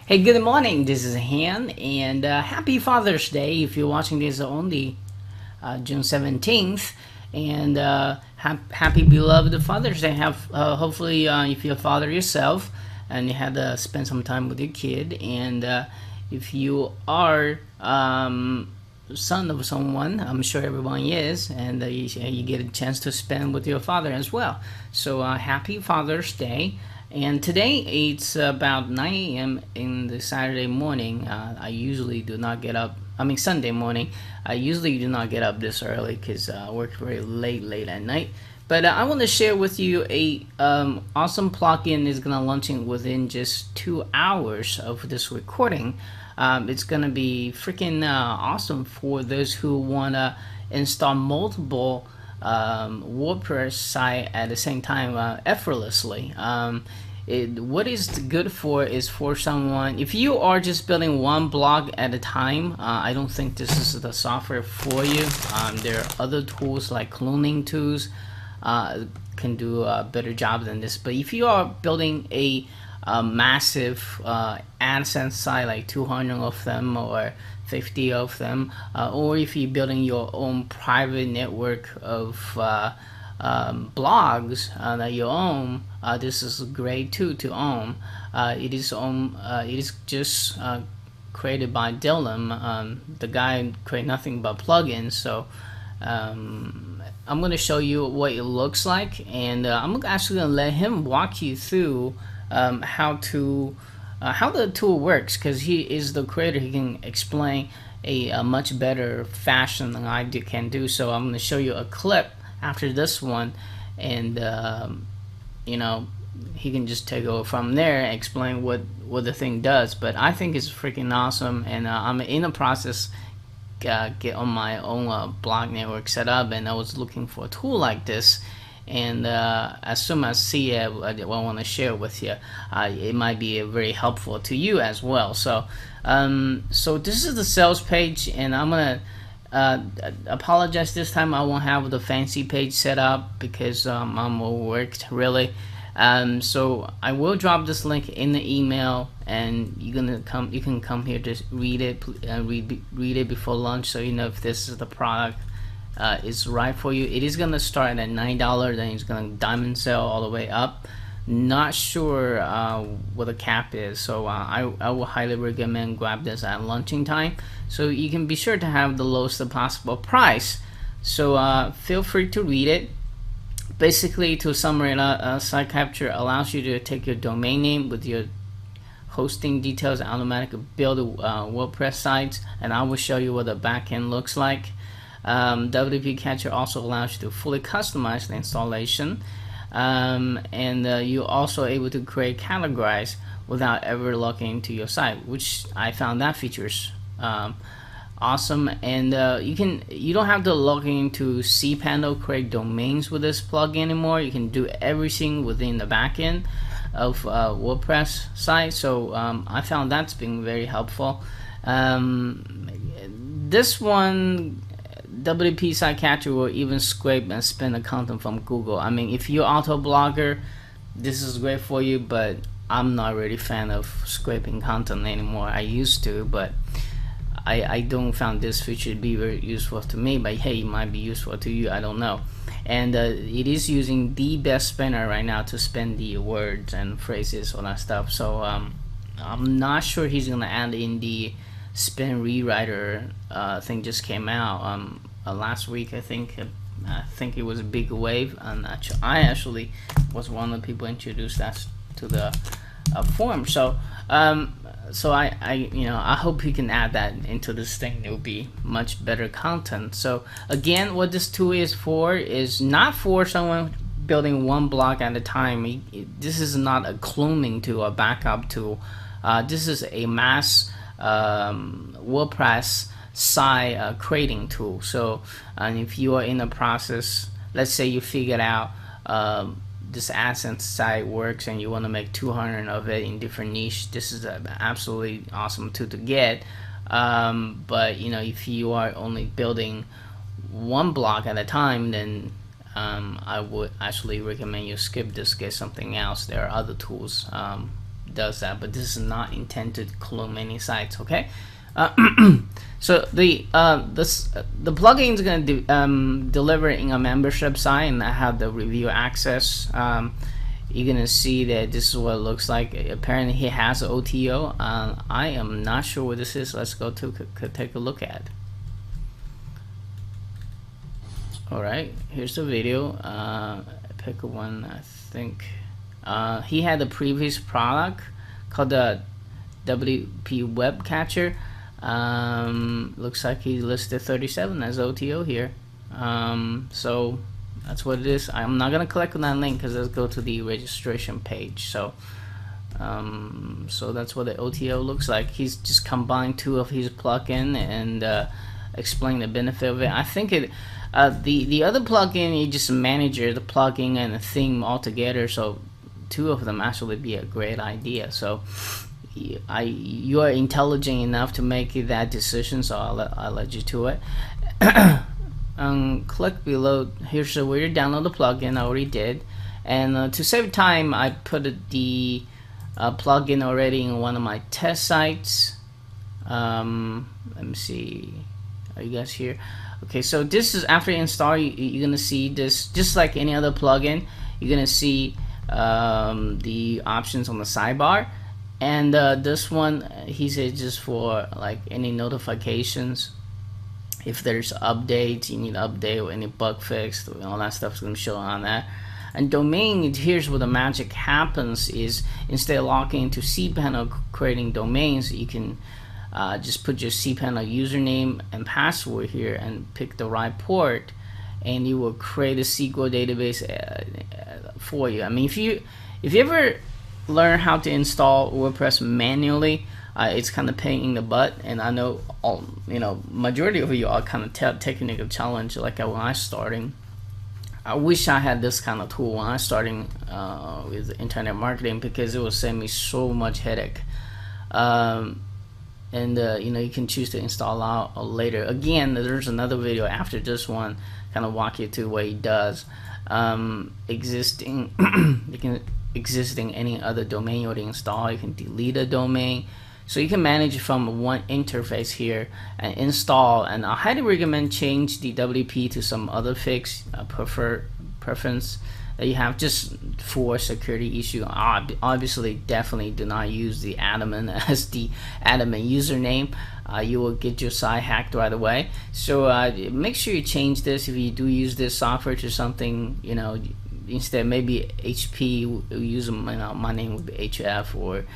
Hey, good morning. This is Han, and happy Father's Day if you're watching this only June 17th. And happy beloved Father's Day. Hopefully, if you're a father yourself and you had to spend some time with your kid, and if you are son of someone, I'm sure everyone is, and you get a chance to spend with your father as well. So happy Father's Day. And today it's about 9 a.m. in the Saturday morning. I usually do not get up. Sunday morning. I usually do not get up this early because I work very late at night. But I want to share with you a awesome plugin is gonna launching within just 2 hours of this recording. It's gonna be freaking awesome for those who wanna install multiple WordPress site at the same time effortlessly. What is good for is for someone if you are just building one blog at a time. I don't think this is the software for you. There are other tools like cloning tools can do a better job than this. But if you are building a massive AdSense site like 200 of them or 50 of them, or if you're building your own private network of blogs that you own, this is great too to own. It is just created by Dylan. The guy created nothing but plugins. So I'm going to show you what it looks like, and I'm actually going to let him walk you through how the tool works, because he is the creator. He can explain a much better fashion than I can do. So I'm going to show you a clip after this one, and he can just take over from there and explain what the thing does. But I think it's freaking awesome, and I'm in the process get on my own blog network set up, and I was looking for a tool like this, and as soon as I see it, I want to share with you. It might be very helpful to you as well. So this is the sales page, and I'm gonna apologize this time. I won't have the fancy page set up because I'm overworked really. So I will drop this link in the email, and you can come here to read it, read it before lunch, so you know if this is the product is right for you. It is gonna start at $9, then it's gonna diamond sell all the way up. Not sure what the cap is, so I will highly recommend grab this at lunching time, so you can be sure to have the lowest possible price. So feel free to read it. Basically, to summarize, site capture allows you to take your domain name with your hosting details and automatically build WordPress sites, and I will show you what the backend looks like. WP Catcher also allows you to fully customize the installation, and you're also able to create categories without ever logging into your site, which I found that features awesome. And you don't have to log into cPanel create domains with this plugin anymore. You can do everything within the backend of WordPress site. So I found that's been very helpful. This one, WP Site Catcher, will even scrape and spin the content from Google. If you're auto blogger, this is great for you, but I'm not really a fan of scraping content anymore. I used to, but I don't found this feature to be very useful to me. But hey, it might be useful to you, I don't know. And it is using the best spinner right now to spin the words and phrases, all that stuff. So I'm not sure he's gonna add in the spin rewriter thing. Just came out last week, I think. I think it was a big wave, and I actually was one of the people introduced that to the forum. So I hope he can add that into this thing. It will be much better content. So again, what this tool is for is not for someone building one blog at a time. This is not a cloning tool, a backup tool. This is a mass WordPress site creating tool. So and if you are in the process, let's say you figured out this AdSense site works and you want to make 200 of it in different niche, this is an absolutely awesome tool to get. But if you are only building one blog at a time, then I would actually recommend you skip this, get something else. There are other tools it does that, but this is not intended to clone many sites. Okay. So the plugin is going to deliver in a membership site, and I have the review access. You're gonna see that this is what it looks like. Apparently he has an OTO. I am not sure what this is. Let's go to take a look at it. Alright, here's the video. Pick one. I think he had a previous product called the WP Web Catcher. Looks like he listed 37 as OTO here. So that's what it is. I'm not gonna click on that link because let's go to the registration page. So so that's what the OTO looks like. He's just combined two of his plugin and explain the benefit of it. I think it the other plugin, you just manage the plugin and the theme all together, so two of them actually be a great idea. So you are intelligent enough to make that decision, so I'll let you to it. Click below. Here's where you download the plugin. I already did, and to save time, I put the plugin already in one of my test sites. Let me see. Are you guys here? Okay, so this is after you install. You're gonna see this just like any other plugin. You're gonna see the options on the sidebar, and this one he said just for like any notifications. If there's updates, you need to update or any bug fix, all that stuff is going to show on that. And domain, here's where the magic happens is instead of logging into cPanel creating domains, you can just put your cPanel username and password here and pick the right port, and you will create a SQL database for you. I mean, if you ever learn how to install WordPress manually, it's kind of pain in the butt, and I know majority of you are kind of technical challenge. Like when I starting, I wish I had this kind of tool when I starting with internet marketing, because it will save me so much headache. And you can choose to install out later. Again, there's another video after this one, kind of walk you through what he does. Existing any other domain you already install, you can delete a domain. So you can manage it from one interface here and install. And I highly recommend change the WP to some other fix preference that you have just for security issue. Obviously, definitely do not use the admin as the admin username. You will get your site hacked right away. So make sure you change this if you do use this software to something. Instead maybe HP. Use my name would be HF or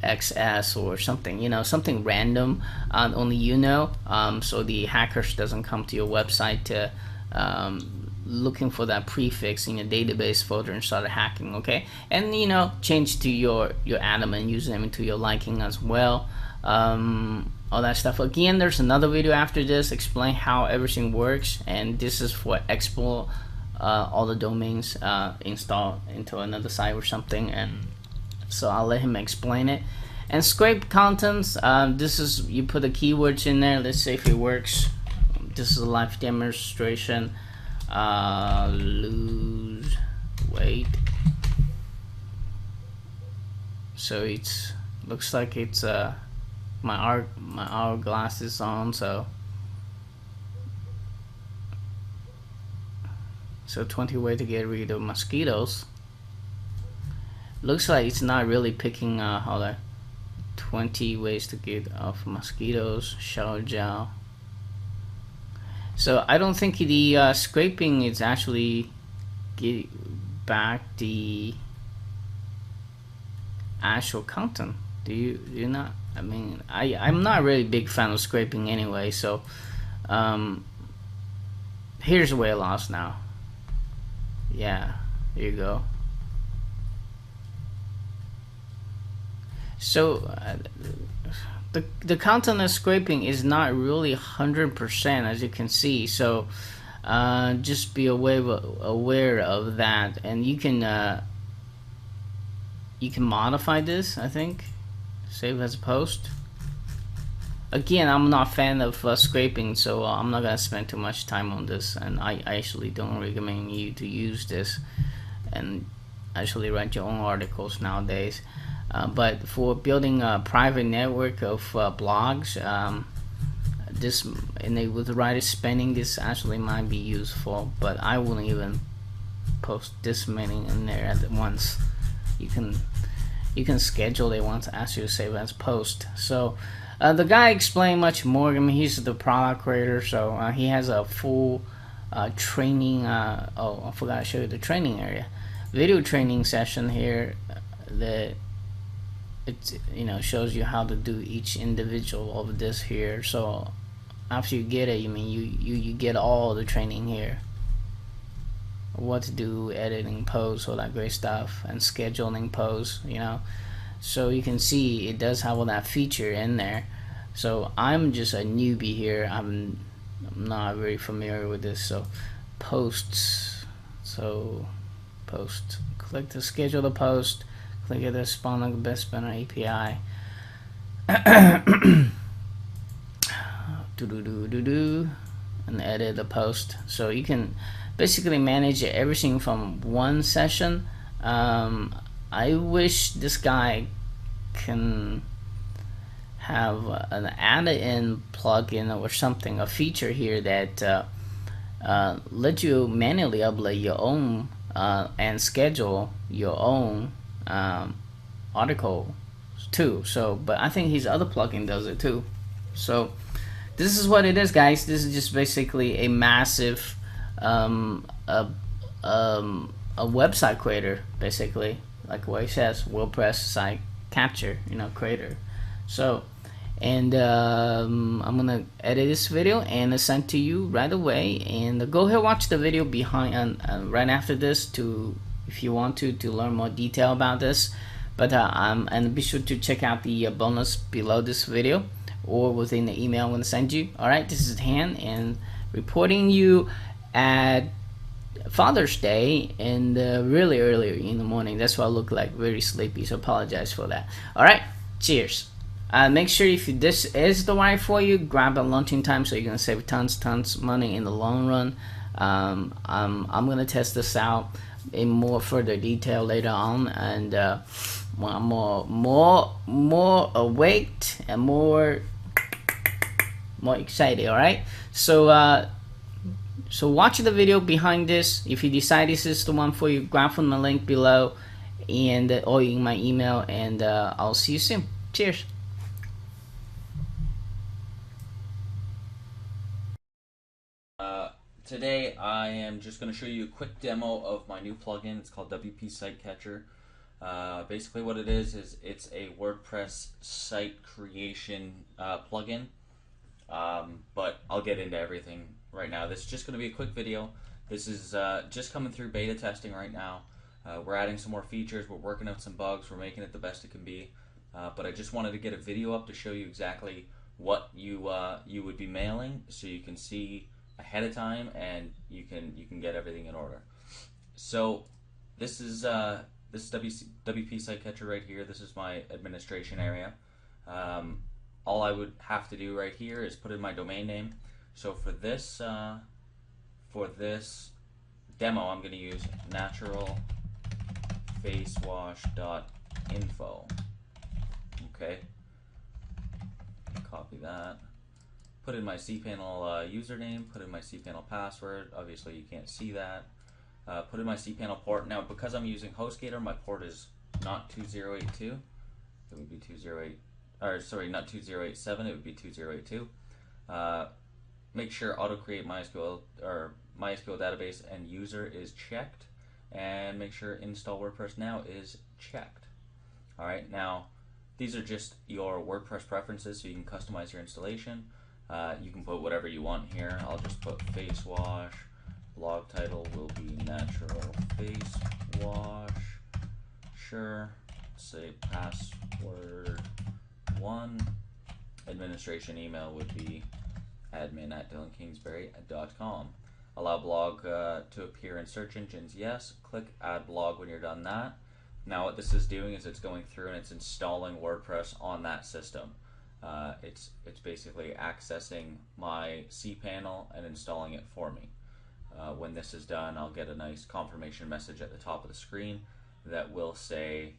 XS or something, something random, only so the hackers doesn't come to your website to looking for that prefix in your database folder and start hacking. Okay, and change to your admin username to your liking as well. All that stuff. Again, there's another video after this explain how everything works, and this is for export all the domains install into another site or something, and so I'll let him explain it. And scrape contents, this is, you put the keywords in there. Let's see if it works. This is a live demonstration. Lose weight. So it's looks like it's my hourglass is on, so 20 ways to get rid of mosquitoes. Looks like it's not really picking how the 20 ways to get off mosquitoes, shower gel. So I don't think the scraping is actually get back the actual content. Do you not? I mean, I'm not really a big fan of scraping anyway, so here's where I lost now. Yeah, here you go. So the content of scraping is not really 100%, as you can see. So just be aware of that, and you can modify this. I think save as a post. Again, I'm not a fan of scraping, so I'm not gonna spend too much time on this, and I actually don't recommend you to use this and actually write your own articles nowadays. But for building a private network of blogs, this with the right spending, this actually might be useful. But I wouldn't even post this many in there at once. You can schedule it once, ask you to save as post. So the guy explained much more. I mean, he's the product creator, so he has a full training. Oh, I forgot to show you the training area, video training session here that it shows you how to do each individual of this here. So after you get it, you get all the training here, what to do, editing posts, all that great stuff, and scheduling posts, so you can see it does have all that feature in there. So I'm just a newbie here, I'm not very familiar with this. So posts, post, click to schedule the post, click at the spawn the best spinner API. And edit the post. So you can basically manage everything from one session. I wish this guy can have an add-in plugin or something, a feature here that let you manually upload your own and schedule your own article too. So, but I think his other plugin does it too. So this is what it is, guys. This is just basically a massive a website creator, basically, like what it says, WordPress site capture, creator. So, and I'm gonna edit this video and send to you right away. And go ahead, watch the video behind right after this if you want to learn more detail about this. But and be sure to check out the bonus below this video or within the email I'm going to send you. Alright, this is Han, and reporting you at Father's Day, and really early in the morning. That's why I look like very sleepy, so apologize for that. Alright, cheers. Make sure if this is the right for you, grab a launching time so you're going to save tons money in the long run. I'm going to test this out in more further detail later on, and when I'm more awake and more excited. All right, so so watch the video behind this. If you decide this is the one for you, grab from the link below and or in my email, and I'll see you soon. Cheers. Today I am just going to show you a quick demo of my new plugin. It's called WP Site Catcher. Basically what it is it's a WordPress site creation plugin, but I'll get into everything right now. This is just going to be a quick video. This is just coming through beta testing right now. We're adding some more features, we're working out some bugs, we're making it the best it can be, but I just wanted to get a video up to show you exactly what you would be mailing, so you can see ahead of time and you can get everything in order. So this is WP Site Catcher right here. This is my administration area. All I would have to do right here is put in my domain name. So for this demo, I'm going to use naturalfacewash.info. Okay, copy that. Put in my cPanel username, put in my cPanel password. Obviously you can't see that. Put in my cPanel port. Now because I'm using HostGator, my port is not 2082. It would be 208, or sorry, not 2087, it would be 2082. Make sure auto create MySQL or MySQL database and user is checked, and make sure install WordPress now is checked. Alright, now these are just your WordPress preferences, so you can customize your installation. You can put whatever you want here. I'll just put face wash. Blog title will be natural face wash. Sure. Say password 1. Administration email would be admin@dylankingsbury.com. Allow blog to appear in search engines. Yes. Click add blog when you're done that. Now what this is doing is it's going through and it's installing WordPress on that system. It's basically accessing my cPanel and installing it for me. When this is done, I'll get a nice confirmation message at the top of the screen that will say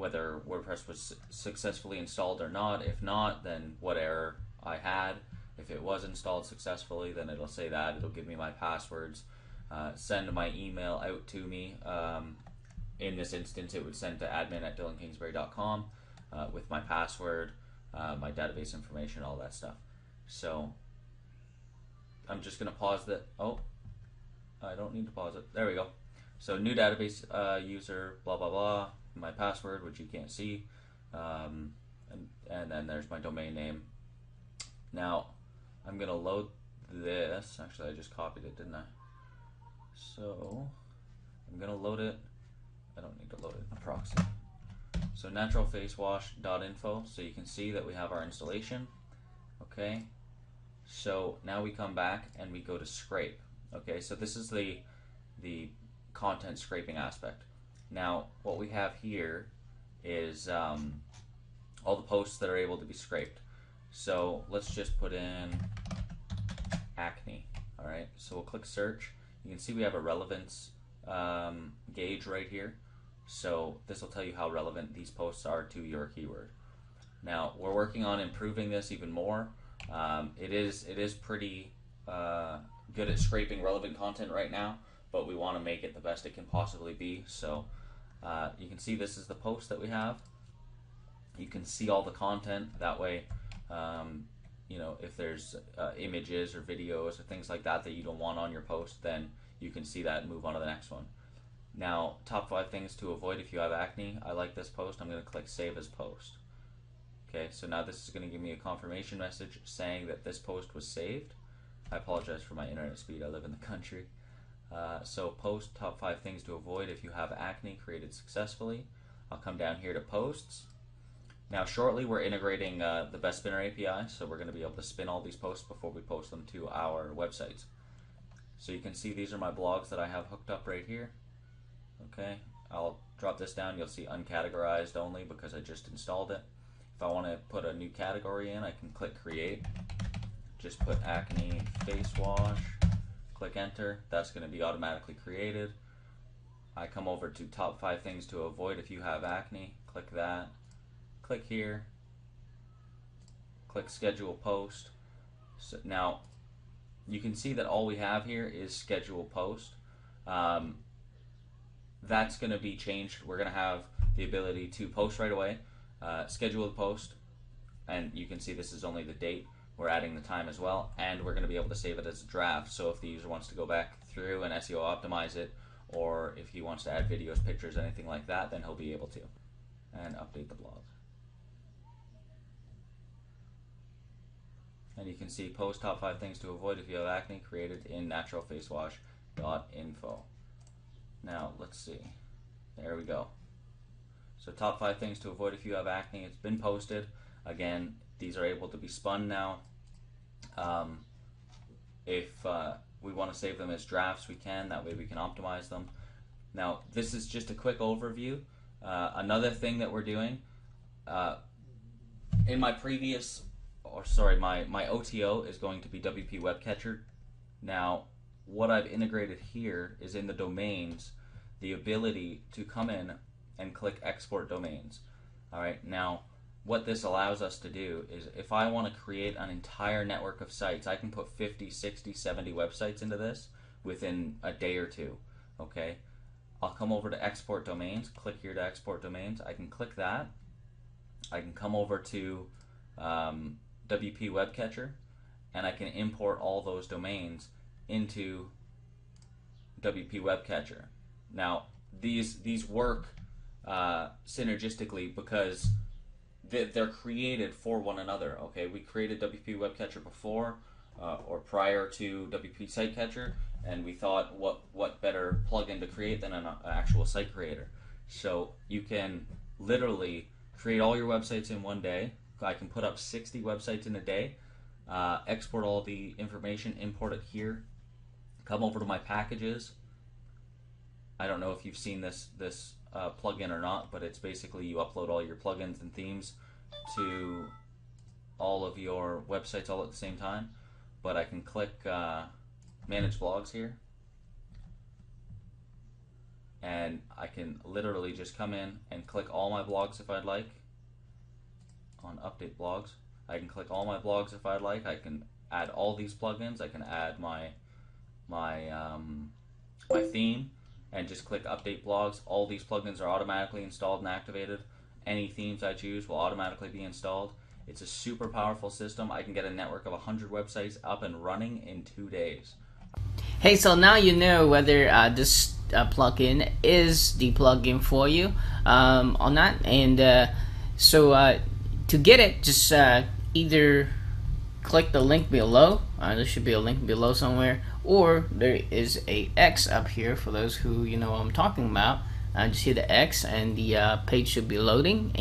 whether WordPress was successfully installed or not. If not, then what error I had. If it was installed successfully, then it'll say that. It'll give me my passwords, send my email out to me. In this instance, it would send to admin@dylankingsbury.com with my password, my database information, all that stuff. So I'm just going to pause that. Oh, I don't need to pause it. There we go. So new database user, blah, blah, blah, my password, which you can't see, and then there's my domain name. Now, I'm going to load this. Actually, I just copied it, didn't I? So I'm going to load it. I don't need to load it in a proxy. So naturalfacewash.info, so you can see that we have our installation. Okay, so now we come back and we go to scrape. Okay, so this is the content scraping aspect. Now what we have here is all the posts that are able to be scraped. So let's just put in acne. All right, so we'll click search. You can see we have a relevance gauge right here. So this will tell you how relevant these posts are to your keyword. Now we're working on improving this even more. It is pretty good at scraping relevant content right now, but we want to make it the best it can possibly be. So you can see this is the post that we have. You can see all the content that way. You know, if there's images or videos or things like that that you don't want on your post, then you can see that and move on to the next one. Now, top 5 things to avoid if you have acne. I like this post. I'm going to click Save as Post. Okay, so now this is going to give me a confirmation message saying that this post was saved. I apologize for my internet speed. I live in the country. So post, top 5 things to avoid if you have acne, created successfully. I'll come down here to posts. Now shortly we're integrating the Best Spinner API, so we're going to be able to spin all these posts before we post them to our websites. So you can see these are my blogs that I have hooked up right here. Okay, I'll drop this down. You'll see uncategorized only because I just installed it. If I want to put a new category in, I can click create. Just put acne face wash, click enter. That's going to be automatically created. I come over to top 5 things to avoid if you have acne. Click that. Click here. Click schedule post. So now you can see that all we have here is schedule post. That's going to be changed. We're going to have the ability to post right away, schedule the post, and you can see this is only the date. We're adding the time as well, and we're going to be able to save it as a draft. So if the user wants to go back through and SEO optimize it, or if he wants to add videos, pictures, anything like that, then he'll be able to. And update the blog. And you can see post top 5 things to avoid if you have acne, created in naturalfacewash.info. Now let's see. There we go. So top 5 things to avoid if you have acne. It's been posted. Again, these are able to be spun now. If we want to save them as drafts, we can. That way we can optimize them. Now this is just a quick overview. Another thing that we're doing in my previous, my OTO is going to be WP Webcatcher. Now what I've integrated here is in the domains, the ability to come in and click export domains. All right, now what this allows us to do is if I want to create an entire network of sites, I can put 50, 60, 70 websites into this within a day or two. Okay, I'll come over to export domains, click here to export domains. I can click that. I can come over to WP Webcatcher and I can import all those domains into WP Webcatcher. Now these work synergistically because they're created for one another. Okay, we created WP Webcatcher before or prior to WP Sitecatcher, and we thought what better plugin to create than an actual site creator. So you can literally create all your websites in one day. I can put up 60 websites in a day, export all the information, import it here, come over to my packages. I don't know if you've seen this plugin or not, but it's basically you upload all your plugins and themes to all of your websites all at the same time. But I can click manage blogs here, and I can literally just come in and click all my blogs if I'd like. On update blogs, I can click all my blogs if I'd like. I can add all these plugins. I can add my theme and just click update blogs. All these plugins are automatically installed and activated. Any themes I choose will automatically be installed. It's a super powerful system. I can get a network of 100 websites up and running in 2 days. Hey, so now you know whether this plugin is the plugin for you or not. And so to get it, just either click the link below. There should be a link below somewhere, or there is a X up here for those who know what I'm talking about. Just hit the X, and the page should be loading.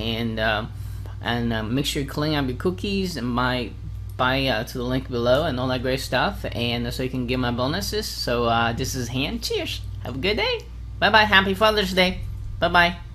And make sure you clean up your cookies and buy to the link below and all that great stuff, and so you can get my bonuses. So this is Han. Cheers. Have a good day. Bye bye. Happy Father's Day. Bye bye.